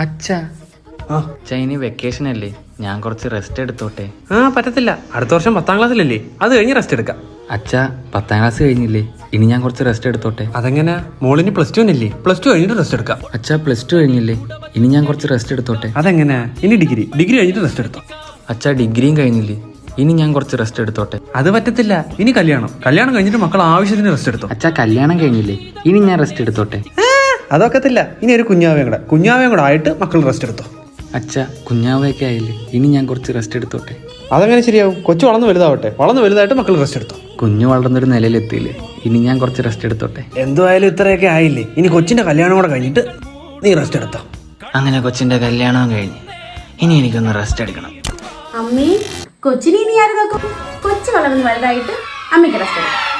അച്ഛാ ഇനി വെക്കേഷൻ അല്ലേ, ഞാൻ കുറച്ച് റെസ്റ്റ് എടുത്തോട്ടെ? പറ്റത്തില്ല, അടുത്ത വർഷം 10ാം ക്ലാസ്സിലല്ലേ, അത് കഴിഞ്ഞ് റെസ്റ്റ് എടുക്കാം. അച്ഛാ 10ാം ക്ലാസ് കഴിഞ്ഞില്ലേ, ഇനി ഞാൻ കുറച്ച് റെസ്റ്റ് എടുത്തോട്ടെ? അതെങ്ങനെ, മോളിന് +2 അല്ലേ, +2 കഴിഞ്ഞിട്ട് റെസ്റ്റ് എടുക്കാം. അച്ഛാ +2 കഴിഞ്ഞില്ലേ, ഇനി ഞാൻ കുറച്ച് റെസ്റ്റ് എടുത്തോട്ടെ? അതെങ്ങനെ, ഇനി ഡിഗ്രി കഴിഞ്ഞിട്ട് റെസ്റ്റ് എടുത്തോ. അച്ഛാ ഡിഗ്രിയും കഴിഞ്ഞില്ലേ, ഇനി ഞാൻ കുറച്ച് റെസ്റ്റ് എടുത്തോട്ടെ? അത് പറ്റത്തില്ല, ഇനി കല്യാണം കഴിഞ്ഞിട്ട് മക്കൾ ആവശ്യത്തിന് റെസ്റ്റ് എടുത്തോ. അച്ഛാ കല്യാണം കഴിഞ്ഞില്ലേ, ഇനി ഞാൻ റെസ്റ്റ് എടുത്തോട്ടെ? അതൊക്കത്തില്ല, ഇനി ഒരു കുഞ്ഞാവയും കൂടെ ആയിട്ട് മക്കൾ റെസ്റ്റ് എടുത്തോ. അച്ഛാ കുഞ്ഞാവയൊക്കെ ആയില്ലേ, ഇനി ഞാൻ കുറച്ച് റെസ്റ്റ് എടുത്തോട്ടെ? അതെങ്ങനെ ശരിയാവും, കൊച്ചു വളർന്ന് വലുതായിട്ട് മക്കൾ റെസ്റ്റ് എടുത്തോ. കുഞ്ഞു വളർന്നൊരു നിലയിലെത്തിയില്ലേ, ഇനി ഞാൻ കുറച്ച് റെസ്റ്റ് എടുത്തോട്ടെ? എന്തായാലും ഇത്രയൊക്കെ ആയില്ലേ, ഇനി കൊച്ചിന്റെ കല്യാണം കൂടെ കഴിഞ്ഞിട്ട് നീ റെസ്റ്റ് എടുത്തോ. അങ്ങനെ കൊച്ചിന്റെ കല്യാണം കഴിഞ്ഞ് ഇനി എനിക്കൊന്ന് റെസ്റ്റ് എടുക്കണം. അമ്മേ, കൊച്ചിനെ ഇനി ആര് നോക്കും? കൊച്ചു വളർന്ന് വലുതായിട്ട് അമ്മയ്ക്ക് റെസ്റ്റ് എടുക്കാം.